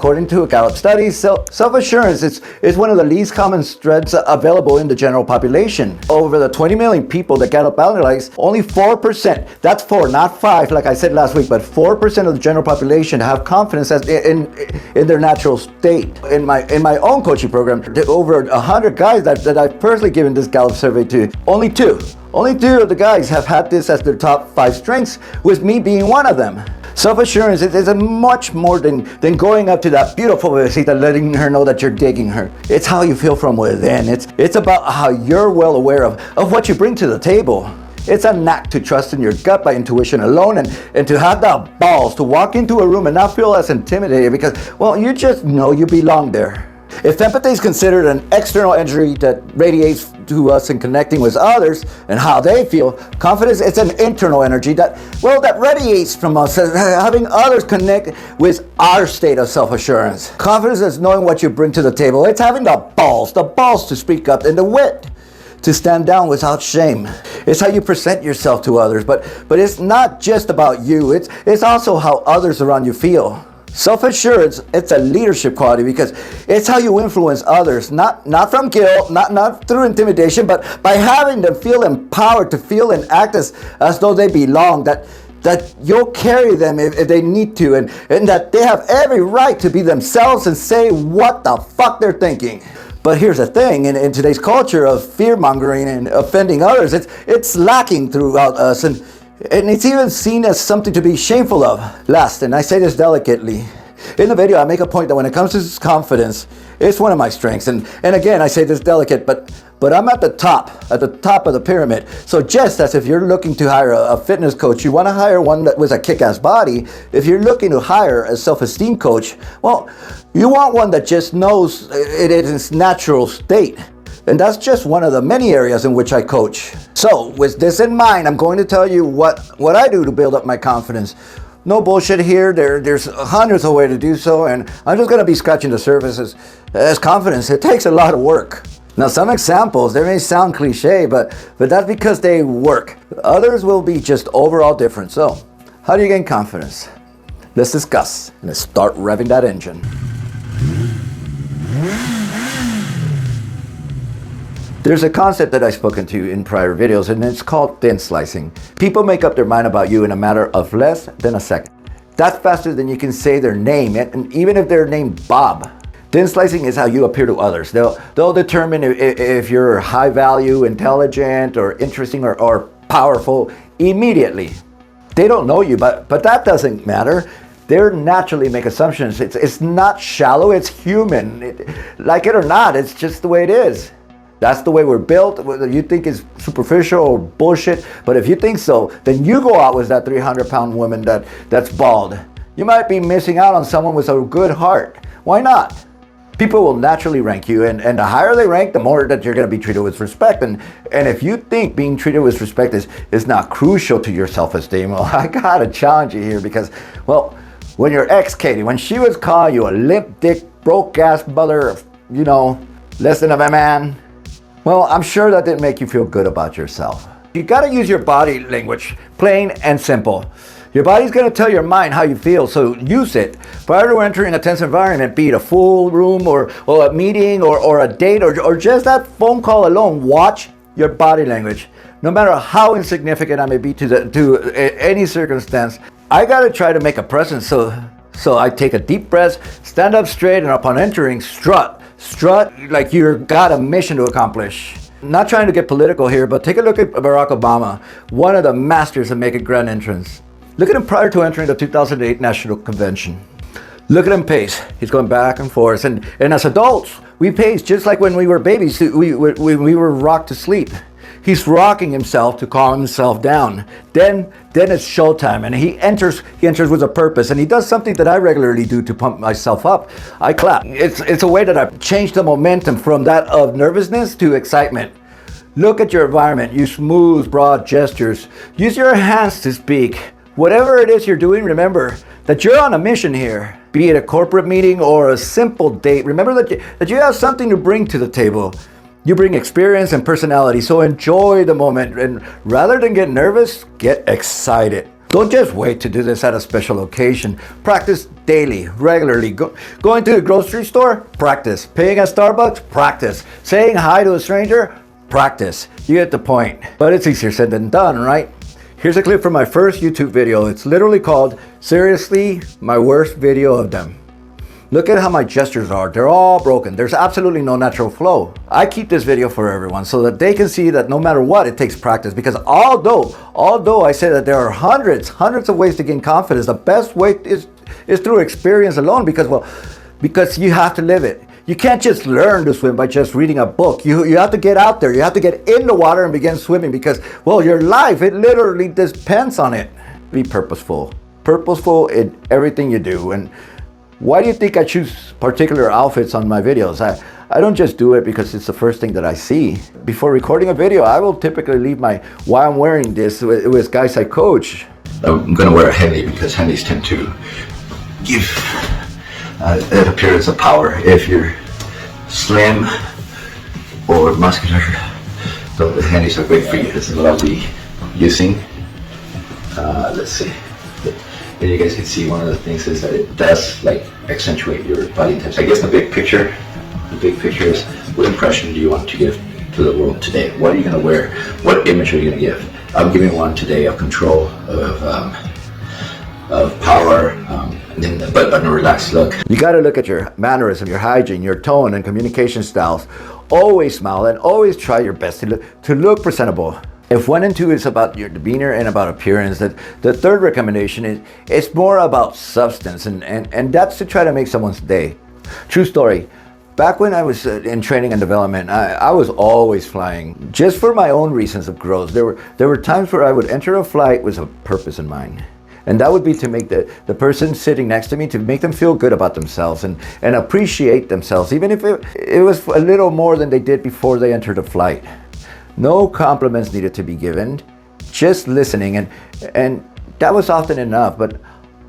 according to a Gallup study, self-assurance is one of the least common traits available in the general population. Over the 20 million people that Gallup analyzed, only 4%, that's 4, not 5, like I said last week, but 4% of the general population have confidence in their natural state. In my own coaching program, over 100 guys that I've personally given this Gallup survey to, only two of the guys have had this as their top 5 strengths, with me being one of them. Self-assurance is a much more than going up to that beautiful visita, letting her know that you're digging her. It's how you feel from within. It's about how you're well aware of what you bring to the table. It's a knack to trust in your gut by intuition alone, and to have the balls to walk into a room and not feel as intimidated because, well, you just know you belong there. If empathy is considered an external energy that radiates to us in connecting with others and how they feel, confidence is an internal energy that radiates from us, having others connect with our state of self-assurance. Confidence is knowing what you bring to the table. It's having the balls to speak up, and the wit to stand down without shame. It's how you present yourself to others, but it's not just about you. It's also how others around you feel. Self-assurance, it's a leadership quality because it's how you influence others, not from guilt, not through intimidation, but by having them feel empowered to feel and act as though they belong, that you'll carry them if they need to, and that they have every right to be themselves and say what the fuck they're thinking. But here's the thing, in today's culture of fear-mongering and offending others, it's lacking throughout us, and it's even seen as something to be shameful of. Last, and I say this delicately, in the video I make a point that when it comes to confidence, it's one of my strengths. And again, I say this delicate, but I'm at the top of the pyramid. So just as if you're looking to hire a fitness coach, you want to hire one that with a kick-ass body. If you're looking to hire a self-esteem coach, well, you want one that just knows it in its natural state. And that's just one of the many areas in which I coach. So with this in mind, I'm going to tell you what I do to build up my confidence. No bullshit here. There's hundreds of ways to do so, and I'm just going to be scratching the surface. As confidence, it takes a lot of work. Now, some examples, they may sound cliche, but that's because they work. Others will be just overall different. So how do you gain confidence? Let's discuss, and let's start revving that engine. There's a concept that I've spoken to in prior videos, and it's called thin slicing. People make up their mind about you in a matter of less than a second. That's faster than you can say their name, and even if they're named Bob. Thin slicing is how you appear to others. They'll determine if you're high value, intelligent, or interesting, or powerful immediately. They don't know you, but that doesn't matter. They naturally make assumptions. It's not shallow, it's human. Like it or not, it's just the way it is. That's the way we're built. Whether you think is superficial or bullshit, but if you think so, then you go out with that 300-pound woman that's bald. You might be missing out on someone with a good heart. Why not? People will naturally rank you, and the higher they rank, the more that you're going to be treated with respect. And if you think being treated with respect is not crucial to your self-esteem, well, I gotta challenge you here because, well, when your ex, Katie, when she was calling you a limp dick, broke-ass mother, less than a man, well, I'm sure that didn't make you feel good about yourself. You gotta use your body language, plain and simple. Your body's gonna tell your mind how you feel, so use it. Prior to entering a tense environment, be it a full room or a meeting or a date or just that phone call alone, watch your body language. No matter how insignificant I may be to any circumstance, I gotta try to make a presence. So I take a deep breath, stand up straight, and upon entering, strut like you've got a mission to accomplish. Not trying to get political here, but take a look at Barack Obama, one of the masters of making grand entrance. Look at him prior to entering the 2008 National Convention. Look at him pace. He's going back and forth. And as adults, we pace just like when we were babies, we were rocked to sleep. He's rocking himself to calm himself down. Then it's showtime, and he enters with a purpose, and he does something that I regularly do to pump myself up. I clap. It's a way that I've changed the momentum from that of nervousness to excitement. Look at your environment. Use smooth, broad gestures. Use your hands to speak. Whatever it is you're doing, remember that you're on a mission here. Be it a corporate meeting or a simple date, remember that you have something to bring to the table. You bring experience and personality, so enjoy the moment, and rather than get nervous, get excited. Don't just wait to do this at a special occasion. Practice daily, regularly. Going to the grocery store? Practice. Paying at Starbucks? Practice. Saying hi to a stranger? Practice. You get the point. But it's easier said than done, right? Here's a clip from my first YouTube video. It's literally called, Seriously, My Worst Video of Them. Look at how my gestures are. They're all broken. There's absolutely no natural flow. I keep this video for everyone so that they can see that no matter what, it takes practice. Because although I say that there are hundreds of ways to gain confidence, the best way is through experience alone because you have to live it. You can't just learn to swim by just reading a book. You have to get out there. You have to get in the water and begin swimming because, well, your life, it literally depends on it. Be purposeful. Purposeful in everything you do. And why do you think I choose particular outfits on my videos? I don't just do it because it's the first thing that I see. Before recording a video, I will typically leave why I'm wearing this with guys I coach. I'm going to wear a Henley because Henleys tend to give an appearance of power. If you're slim or muscular, the Henleys are great for you. This is what I'll be using. Let's see. And you guys can see one of the things is that it does like accentuate your body types. I guess the big picture is, what impression do you want to give to the world today? What are you going to wear? What image are you going to give? I'm giving one today of control, of power, but in a relaxed look. You got to look at your mannerism, your hygiene, your tone, and communication styles. Always smile and always try your best to look presentable. If 1 and 2 is about your demeanor and about appearance, the third recommendation is it's more about substance, and that's to try to make someone's day. True story. Back when I was in training and development, I was always flying just for my own reasons of growth. There were times where I would enter a flight with a purpose in mind. And that would be to make the person sitting next to me, to make them feel good about themselves and appreciate themselves, even if it was a little more than they did before they entered the flight. No compliments needed to be given, just listening, and that was often enough, but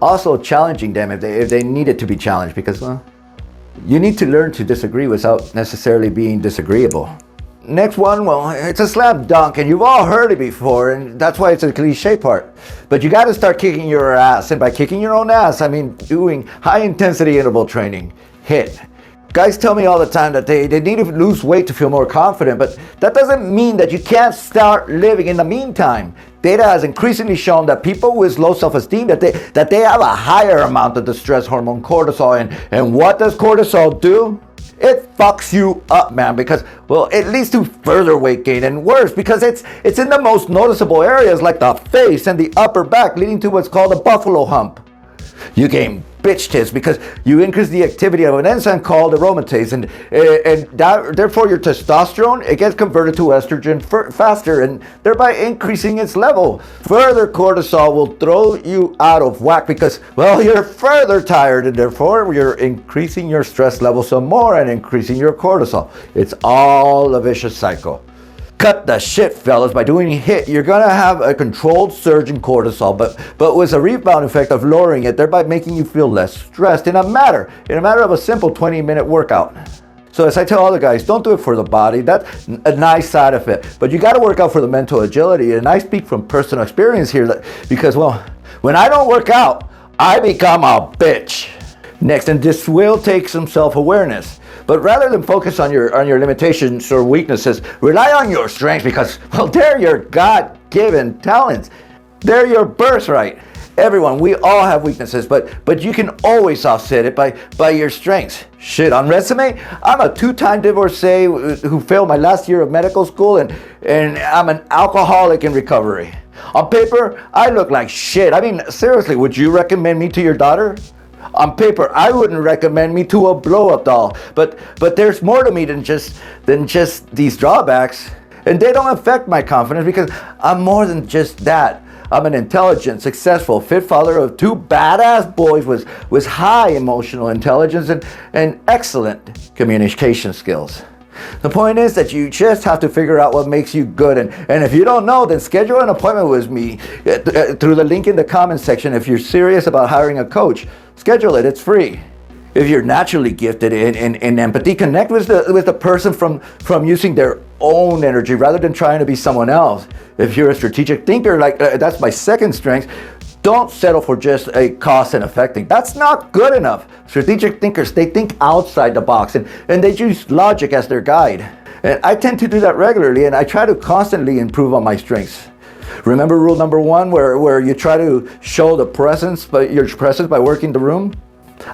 also challenging them if they needed to be challenged, because, well, you need to learn to disagree without necessarily being disagreeable. Next one, well, it's a slam dunk, and you've all heard it before, and that's why it's a cliche part. But you got to start kicking your ass, and by kicking your own ass, I mean doing high-intensity interval training. HIIT. Guys tell me all the time that they need to lose weight to feel more confident, but that doesn't mean that you can't start living in the meantime. Data has increasingly shown that people with low self-esteem, that they have a higher amount of the stress hormone cortisol, and what does cortisol do? It fucks you up, man, because, well, it leads to further weight gain, and worse, because it's in the most noticeable areas like the face and the upper back, leading to what's called a buffalo hump. You gain bitch tits because you increase the activity of an enzyme called aromatase, and that, therefore your testosterone, it gets converted to estrogen faster, and thereby increasing its level. Further cortisol will throw you out of whack because, well, you're further tired, and therefore you're increasing your stress level some more and increasing your cortisol. It's all a vicious cycle. Cut the shit, fellas. By doing HIIT, you're gonna have a controlled surge in cortisol, but with a rebound effect of lowering it, thereby making you feel less stressed in a matter of a simple 20-minute workout. So as I tell all the guys, don't do it for the body. That's a nice side of it, but you got to work out for the mental agility. And I speak from personal experience here, because, well, when I don't work out, I become a bitch. Next, and this will take some self-awareness. But rather than focus on your limitations or weaknesses, rely on your strengths because, well, they're your God-given talents. They're your birthright. Everyone, we all have weaknesses, but you can always offset it by your strengths. Shit, on resume, I'm a 2-time divorcee who failed my last year of medical school, and I'm an alcoholic in recovery. On paper, I look like shit. I mean, seriously, would you recommend me to your daughter? On paper, I wouldn't recommend me to a blow-up doll, but there's more to me than just these drawbacks, and they don't affect my confidence because I'm more than just that. I'm an intelligent, successful, fit father of 2 badass boys with high emotional intelligence and excellent communication skills. The point is that you just have to figure out what makes you good, and if you don't know, then schedule an appointment with me through the link in the comments section. If you're serious about hiring a coach, schedule it, it's free. If you're naturally gifted in empathy, connect with the person from using their own energy rather than trying to be someone else. If you're a strategic thinker, like that's my second strength, Don't settle for just a cost and effect thing. That's not good enough. Strategic thinkers, they think outside the box and they use logic as their guide. And I tend to do that regularly, and I try to constantly improve on my strengths. Remember rule number 1 where you try to show your presence by working the room?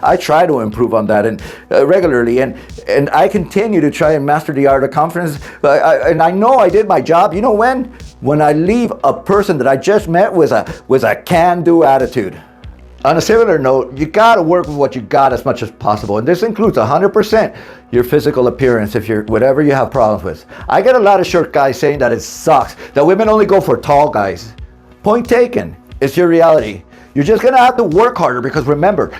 I try to improve on that and regularly, and I continue to try and master the art of confidence. And I know I did my job. You know when I leave a person that I just met with a can-do attitude. On a similar note, you gotta work with what you got as much as possible, and this includes 100% your physical appearance if you're whatever you have problems with. I get a lot of short guys saying that it sucks that women only go for tall guys. Point taken. It's your reality. You're just gonna have to work harder because remember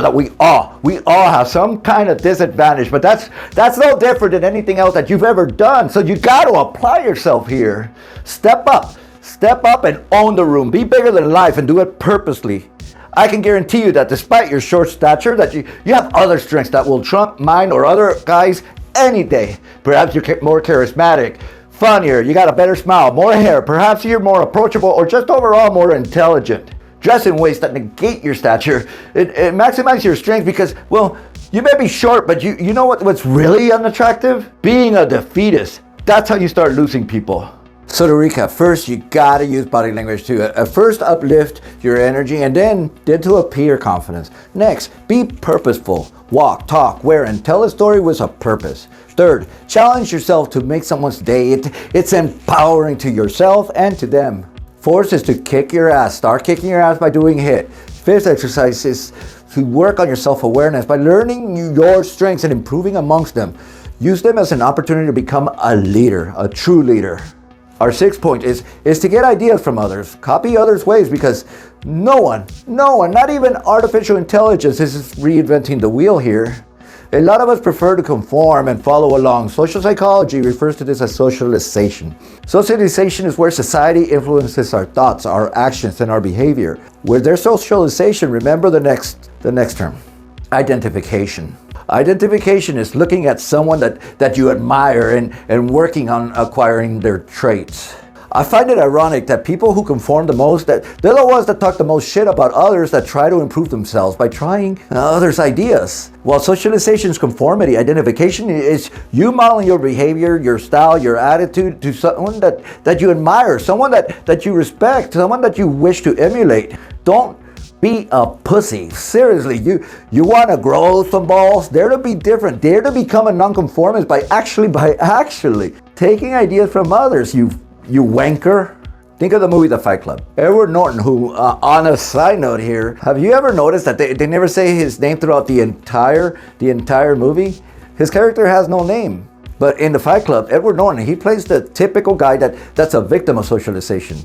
that we all have some kind of disadvantage, but that's no different than anything else that you've ever done. So you got to apply yourself here. Step up and own the room. Be bigger than life and do it purposely. I can guarantee you that despite your short stature, that you have other strengths that will trump mine or other guys any day. Perhaps you're more charismatic, funnier, you got a better smile, more hair, perhaps you're more approachable, or just overall more intelligent. Dress in ways that negate your stature. It maximizes your strength because, well, you may be short, but you know what's really unattractive? Being a defeatist. That's how you start losing people. So to recap, first you gotta use body language to first uplift your energy and then to appear confidence. Next, be purposeful. Walk, talk, wear, and tell a story with a purpose. Third, challenge yourself to make someone's day. It's empowering to yourself and to them. Fourth is to kick your ass. Start kicking your ass by doing HIIT. Fifth exercise is to work on your self-awareness by learning your strengths and improving amongst them. Use them as an opportunity to become a leader, a true leader. Our sixth point is to get ideas from others. Copy others' ways because no one, not even artificial intelligence is reinventing the wheel here. A lot of us prefer to conform and follow along. Social psychology refers to this as socialization. Socialization is where society influences our thoughts, our actions, and our behavior. Where there's socialization, remember the next term, identification. Identification is looking at someone that you admire and working on acquiring their traits. I find it ironic that people who conform the most, that they're the ones that talk the most shit about others that try to improve themselves by trying others' ideas. While socialization is conformity, identification is you modeling your behavior, your style, your attitude to someone that you admire, someone that you respect, someone that you wish to emulate. Don't be a pussy. Seriously, you want to grow some balls? Dare to be different. Dare to become a nonconformist by actually taking ideas from others, you wanker. Think of the movie The Fight Club. Edward Norton, who, on a side note here, have you ever noticed that they never say his name throughout the entire movie? His character has no name. But in The Fight Club, Edward Norton, he plays the typical guy that's a victim of socialization.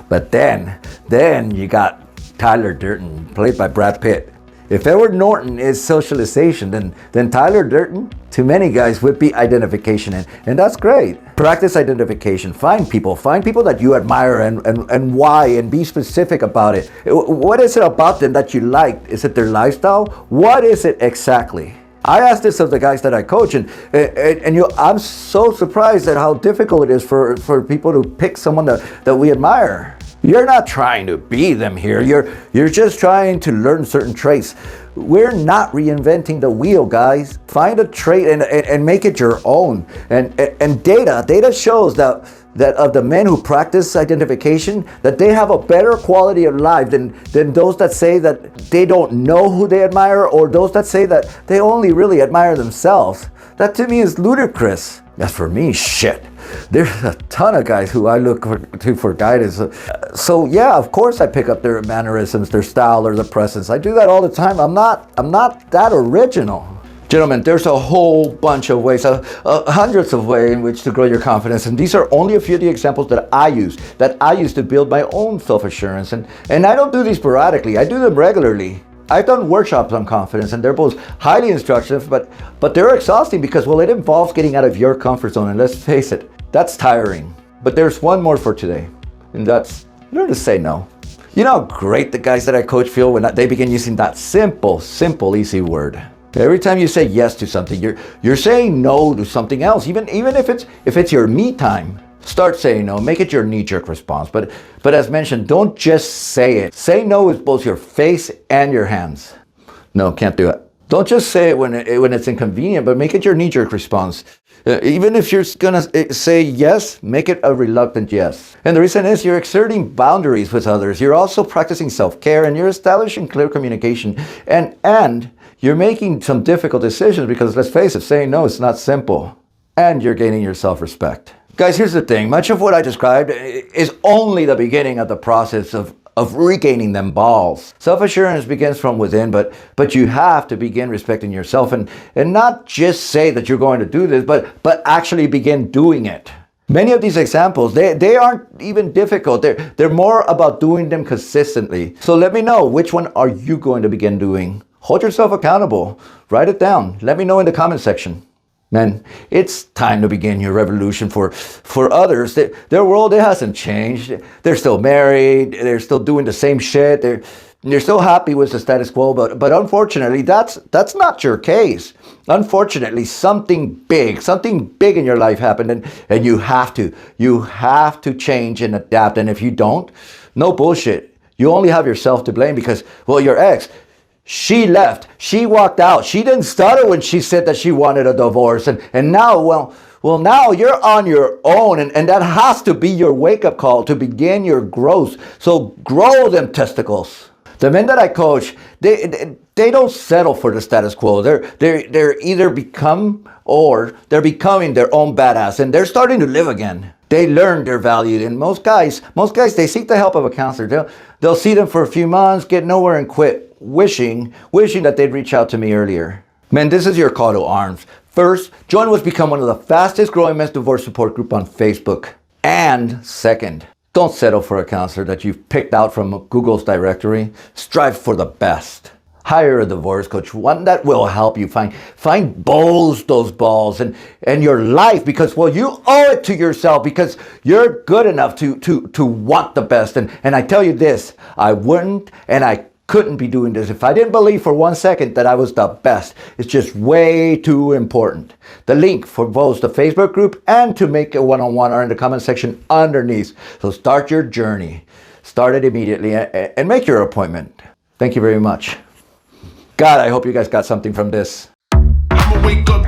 But then you got Tyler Durden, played by Brad Pitt. If Edward Norton is socialization, then Tyler Durden, to many guys, would be identification, and that's great. Practice identification. Find people that you admire and why, and be specific about it. What is it about them that you like? Is it their lifestyle? What is it exactly? I ask this of the guys that I coach, and I'm so surprised at how difficult it is for people to pick someone that we admire. You're not trying to be them here. You're just trying to learn certain traits. We're not reinventing the wheel, guys. Find a trait and make it your own. And data shows that of the men who practice identification, that they have a better quality of life than those that say that they don't know who they admire, or those that say that they only really admire themselves. That to me is ludicrous. As for me, shit. There's a ton of guys who I look to for guidance. So yeah, of course I pick up their mannerisms, their style, or their presence. I do that all the time. I'm not that original. Gentlemen, there's a whole bunch of ways, hundreds of ways in which to grow your confidence, and these are only a few of the examples that I use to build my own self-assurance. And I don't do these sporadically. I do them regularly. I've done workshops on confidence, and they're both highly instructive, but they're exhausting because, well, it involves getting out of your comfort zone, and let's face it, that's tiring. But there's one more for today, and that's learn to say no. You know how great the guys that I coach feel when they begin using that simple, easy word. Every time you say yes to something, you're saying no to something else, even if it's your me time. Start saying no. Make it your knee-jerk response. But as mentioned, don't just say it. Say no with both your face and your hands. No, can't do it. Don't just say it when it's inconvenient, but make it your knee-jerk response. Even if you're gonna say yes, make it a reluctant yes. And the reason is you're exerting boundaries with others. You're also practicing self-care, and you're establishing clear communication. And you're making some difficult decisions because, let's face it, saying no is not simple. And you're gaining your self-respect. Guys, here's the thing. Much of what I described is only the beginning of the process of regaining them balls. Self-assurance begins from within, but you have to begin respecting yourself and not just say that you're going to do this, but actually begin doing it. Many of these examples, they aren't even difficult. They're more about doing them consistently. So let me know, which one are you going to begin doing? Hold yourself accountable. Write it down. Let me know in the comment section. Man, it's time to begin your revolution for others. Their world, it hasn't changed. They're still married. They're still doing the same shit. They're still happy with the status quo. But unfortunately, that's not your case. Unfortunately, something big in your life happened, and you have to change and adapt. And if you don't, no bullshit. You only have yourself to blame because, well, your ex, she left. She walked out. She didn't stutter when she said that she wanted a divorce. And now, well, now you're on your own. And that has to be your wake-up call to begin your growth. So grow them testicles. The men that I coach, they don't settle for the status quo. They're either becoming their own badass. And they're starting to live again. They learn their value. And most guys, they seek the help of a counselor. They'll see them for a few months, get nowhere, and quit. Wishing that they'd reach out to me earlier. Man, this is your call to arms. First, join what's become one of the fastest growing men's divorce support group on Facebook. And second, don't settle for a counselor that you've picked out from Google's directory. Strive for the best. Hire a divorce coach, one that will help you find those balls and your life, because, well, you owe it to yourself, because you're good enough to want the best. And I tell you this, I wouldn't and I couldn't be doing this if I didn't believe for 1 second that I was the best. It's just way too important. The link for both the Facebook group and to make a one-on-one are in the comment section underneath. So start your journey. Start it immediately and make your appointment. Thank you very much. God, I hope you guys got something from this. I'ma wake up